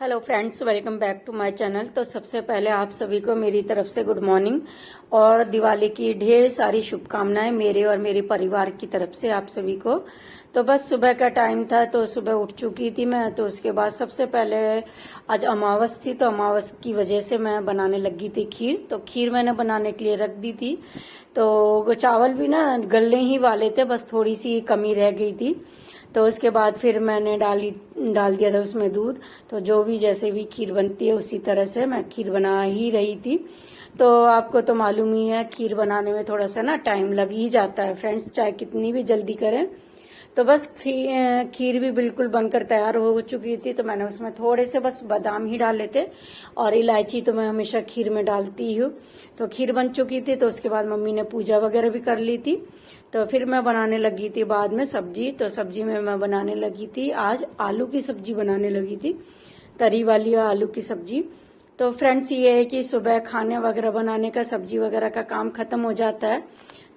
Hello friends, welcome back to my channel. तो सबसे पहले आप सभी को मेरी तरफ से गुड मॉर्निंग और दिवाली की ढेर सारी शुभकामनाएं मेरे और मेरे परिवार की तरफ से आप सभी को। तो बस सुबह का टाइम था तो सुबह उठ चुकी थी मैं। तो उसके बाद सबसे पहले आज अमावस थी, तो अमावस की वजह से मैं बनाने लगी थी खीर। तो खीर मैंने बनाने के लिए रख दी थी। तो वो चावल भी ना गलने ही वाले थे, बस थोड़ी सी कमी रह गई थी। तो उसके बाद फिर मैंने डाल दिया था उसमें दूध। तो जो भी जैसे भी खीर बनती है उसी तरह से मैं खीर बना ही रही थी। तो आपको तो मालूम ही है खीर बनाने में थोड़ा सा ना टाइम लग ही जाता है फ्रेंड्स, चाहे कितनी भी जल्दी करें। तो बस खीर भी बिल्कुल बनकर तैयार हो चुकी थी। तो मैंने उसमें थोड़े से बस बादाम ही डाले थे और इलायची तो मैं हमेशा खीर में डालती हूँ। तो खीर बन चुकी थी। तो उसके बाद मम्मी ने पूजा वगैरह भी कर ली थी। तो फिर मैं बनाने लगी थी बाद में सब्जी। तो सब्जी में मैं बनाने लगी थी, आज आलू की सब्जी बनाने लगी थी, तरी वाली आलू की सब्जी। तो फ्रेंड्स ये है कि सुबह खाने वगैरह बनाने का, सब्जी वगैरह का काम खत्म हो जाता है।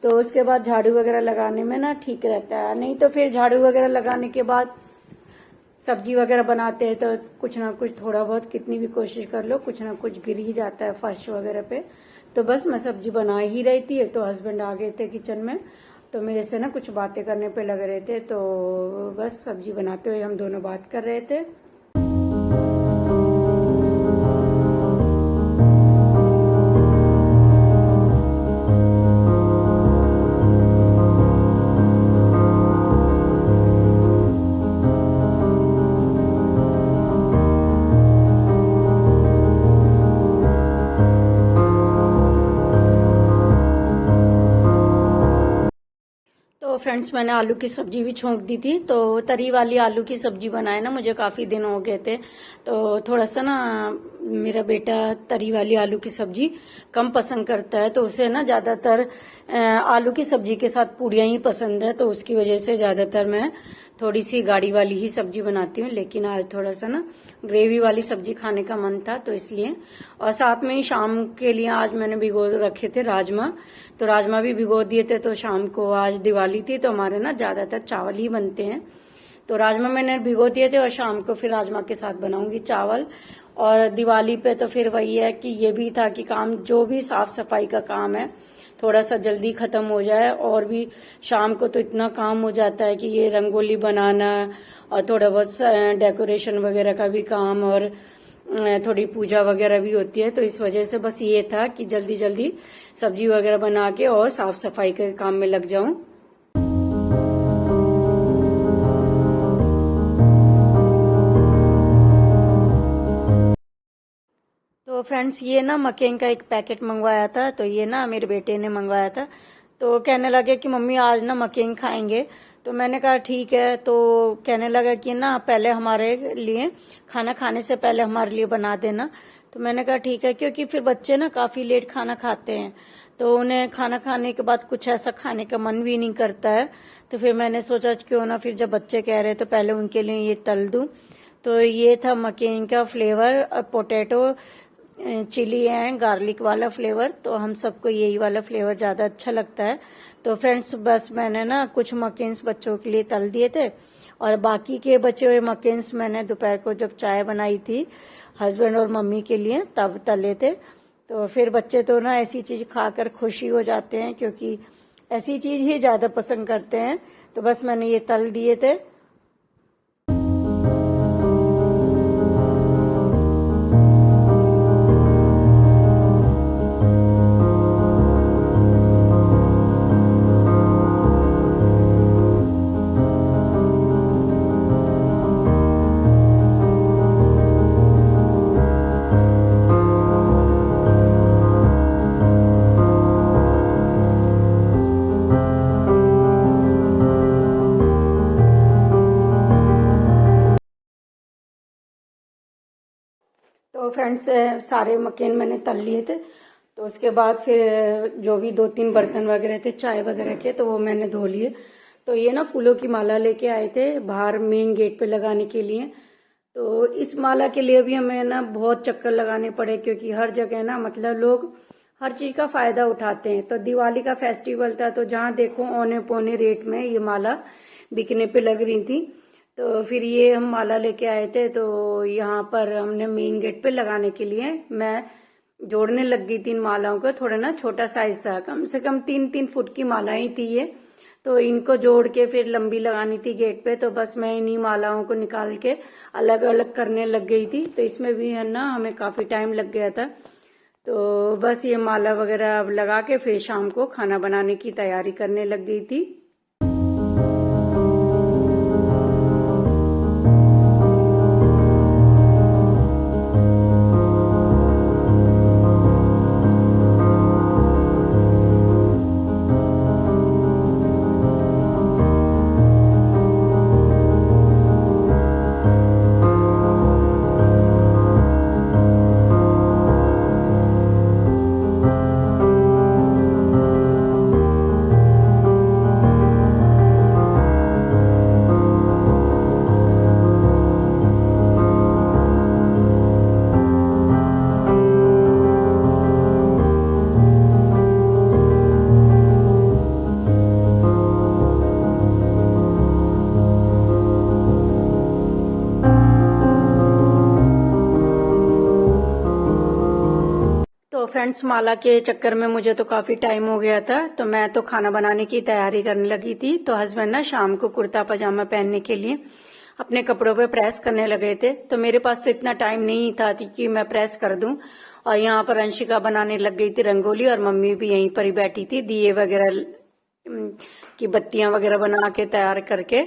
तो उसके बाद झाड़ू वगैरह लगाने में ना ठीक रहता है। नहीं तो फिर झाड़ू वगैरह लगाने के बाद सब्जी वगैरह बनाते हैं तो कुछ ना कुछ, थोड़ा बहुत कितनी भी कोशिश कर लो, कुछ ना कुछ गिर ही जाता है फर्श वगैरह पे। तो बस मैं सब्जी बना ही रही थी तो हस्बैंड आ गए थे किचन में। तो मेरे से ना कुछ बातें करने पे लग रहे थे। तो बस सब्जी बनाते हुए हम दोनों बात कर रहे थे। तो फ्रेंड्स मैंने आलू की सब्जी भी छोंक दी थी। तो तरी वाली आलू की सब्जी बनाए ना, मुझे काफी दिन हो गए थे। तो थोड़ा सा ना मेरा बेटा तरी वाली आलू की सब्जी कम पसंद करता है। तो उसे ना ज्यादातर आलू की सब्जी के साथ पूड़ियाँ ही पसंद है। तो उसकी वजह से ज्यादातर मैं थोड़ी सी गाढ़ी वाली ही सब्जी बनाती हूँ। लेकिन आज थोड़ा सा ना ग्रेवी वाली सब्जी खाने का मन था तो इसलिए। और साथ में ही शाम के लिए आज मैंने भिगो रखे थे राजमा। तो राजमा भी भिगो दिए थे। तो शाम को आज दिवाली थी तो हमारे ना ज्यादातर चावल ही बनते हैं। तो राजमा मैंने भिगो दिए थे और शाम को फिर राजमा के साथ बनाऊंगी चावल। और दिवाली पे तो फिर वही है कि ये भी था कि काम, जो भी साफ सफाई का काम है थोड़ा सा जल्दी खत्म हो जाए। और भी शाम को तो इतना काम हो जाता है कि ये रंगोली बनाना और थोड़ा बहुत डेकोरेशन वगैरह का भी काम और थोड़ी पूजा वगैरह भी होती है। तो इस वजह से बस ये था कि जल्दी जल्दी सब्जी वगैरह बना के और साफ सफाई के काम में लग जाऊं। तो फ्रेंड्स ये ना मकेन का एक पैकेट मंगवाया था। तो ये ना मेरे बेटे ने मंगवाया था। तो कहने लगे कि मम्मी आज ना मकेन खाएंगे। तो मैंने कहा ठीक है। तो कहने लगा कि ना पहले हमारे लिए, खाना खाने से पहले हमारे लिए बना देना। तो मैंने कहा ठीक है, क्योंकि फिर बच्चे ना काफी लेट खाना खाते हैं। तो उन्हें खाना खाने के बाद कुछ ऐसा खाने का मन भी नहीं करता है। तो फिर मैंने सोचा क्यों ना फिर जब बच्चे कह रहे तो पहले उनके लिए ये तल दूं। तो ये था मकेन का flavour, potato chilli and garlic वाला फ्लेवर। तो हम सबको यही वाला फ्लेवर ज्यादा अच्छा लगता है। तो फ्रेंड्स बस मैंने ना कुछ मकेन्स बच्चों के लिए तल दिए थे और बाकी के बचे हुए मकेन्स मैंने दोपहर को जब चाय बनाई थी हस्बैंड और मम्मी के लिए तब तले थे। तो फिर बच्चे तो ना ऐसी चीज खाकर खुशी हो जाते हैं, क्योंकि ऐसी चीज ही ज्यादा पसंद करते हैं। तो बस मैंने ये तल दिए थे। तो फ्रेंड्स सारे मकेन मैंने तल लिए थे। तो उसके बाद फिर जो भी दो तीन बर्तन वगैरह थे चाय वगैरह के तो वो मैंने धो लिए। तो ये ना फूलों की माला लेके आए थे बाहर मेन गेट पे लगाने के लिए। तो इस माला के लिए भी हमें ना बहुत चक्कर लगाने पड़े, क्योंकि हर जगह ना मतलब लोग हर चीज का फायदा उठाते हैं। तो दिवाली का फेस्टिवल था तो जहाँ देखो औने पौने रेट में ये माला बिकने पे लग रही थी। तो फिर ये हम माला लेके आए थे, तो यहाँ पर हमने मेन गेट पे लगाने के लिए मैं जोड़ने लग गई 3 मालाओं को। थोड़ा ना छोटा साइज था, कम से कम 3-3 फुट की मालाएं थी ये, तो इनको जोड़ के फिर लंबी लगानी थी गेट पे। तो बस मैं इन्हीं मालाओं को निकाल के अलग अलग करने लग गई थी। तो इसमें भी है ना हमें काफी टाइम लग गया था। तो बस ये माला वगैरह अब लगा के फिर शाम को खाना बनाने की तैयारी करने लग गई थी। तो फ्रेंड्स, माला के चक्कर में मुझे तो काफी टाइम हो गया था, तो मैं तो खाना बनाने की तैयारी करने लगी थी। तो हस्बैंड ना शाम को कुर्ता पजामा पहनने के लिए अपने कपड़ों पे प्रेस करने लगे थे। तो मेरे पास तो इतना टाइम नहीं था कि मैं प्रेस कर दूं। और यहाँ पर अंशिका बनाने लग गई थी रंगोली, और मम्मी भी यहीं पर ही बैठी थी, दिए वगैरह की बत्तियां वगैरह बना के तैयार करके।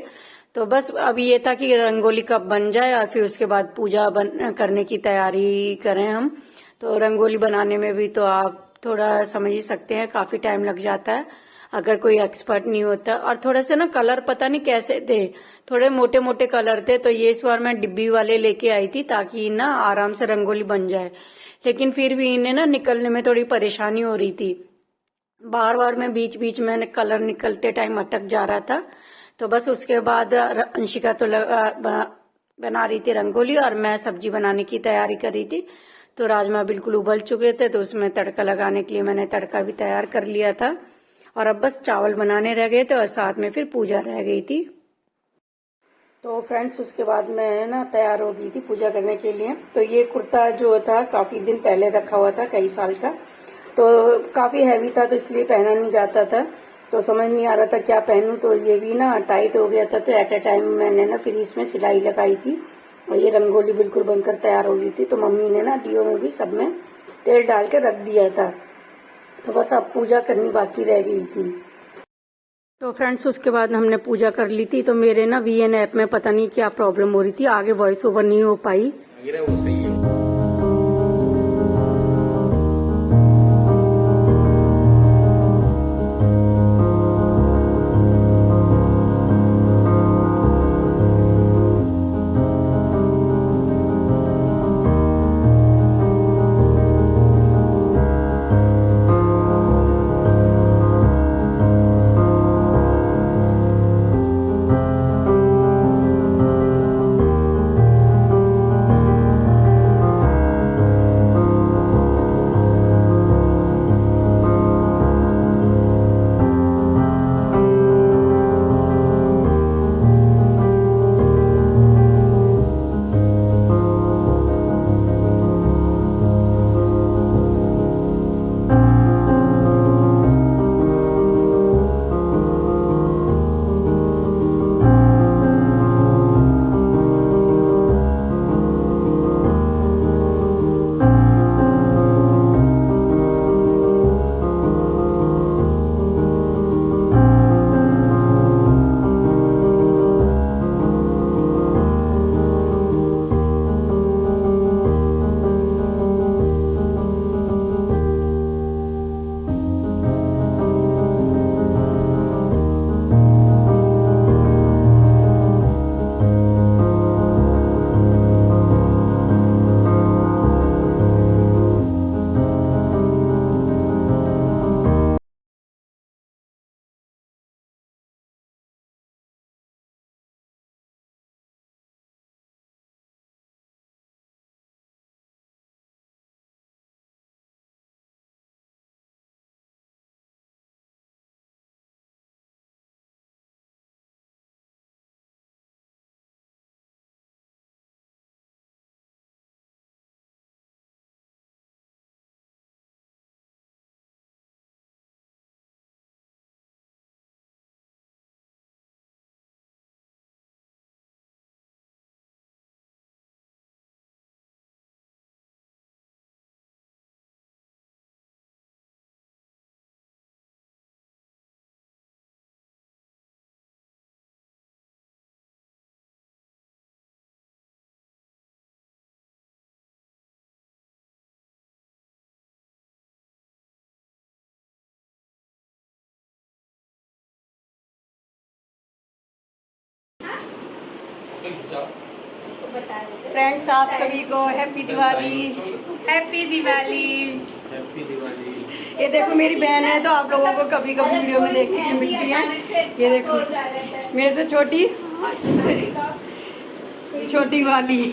तो बस अब ये था कि रंगोली कब बन जाए और फिर उसके बाद पूजा करने की तैयारी करें हम। तो रंगोली बनाने में भी तो आप थोड़ा समझ ही सकते हैं, काफी टाइम लग जाता है अगर कोई एक्सपर्ट नहीं होता। और थोड़े से ना कलर पता नहीं कैसे थे, थोड़े मोटे मोटे कलर थे। तो ये इस बार मैं डिब्बी वाले लेके आई थी ताकि ना आराम से रंगोली बन जाए, लेकिन फिर भी इन्हें ना निकलने में थोड़ी परेशानी हो रही थी। बार बार में बीच बीच में कलर निकलते टाइम अटक जा रहा था। तो बस उसके बाद अंशिका तो बना रही थी रंगोली और मैं सब्जी बनाने की तैयारी कर रही थी। तो राजमा बिल्कुल उबल चुके थे, तो उसमें तड़का लगाने के लिए मैंने तड़का भी तैयार कर लिया था। और अब बस चावल बनाने रह गए थे और साथ में फिर पूजा रह गई थी। तो फ्रेंड्स, उसके बाद मैं ना तैयार हो गई थी पूजा करने के लिए। तो ये कुर्ता जो था काफी दिन पहले रखा हुआ था, कई साल का, तो काफी हैवी था, तो इसलिए पहना नहीं जाता था। तो समझ नहीं आ रहा था क्या पहनूं। तो ये भी ना टाइट हो गया था, तो एट ए टाइम मैंने ना फिर इसमें सिलाई लगाई थी और ये रंगोली बिल्कुल बनकर तैयार हो गई थी। तो मम्मी ने ना दियो में भी सब में तेल डाल के रख दिया था। तो बस अब पूजा करनी बाकी रह गई थी। तो फ्रेंड्स, उसके बाद हमने पूजा कर ली थी। तो मेरे ना VN ऐप में पता नहीं क्या प्रॉब्लम हो रही थी, आगे वॉइस ओवर नहीं हो पाई। वो सही है। फ्रेंड्स, आप सभी को happy Diwali. Happy Diwali. Happy Diwali. ये देखो मेरी बहन है, तो आप लोगों को कभी कभी वीडियो में देखने को मिलती है। ये देखो मेरे से छोटी और सबसे छोटी वाली।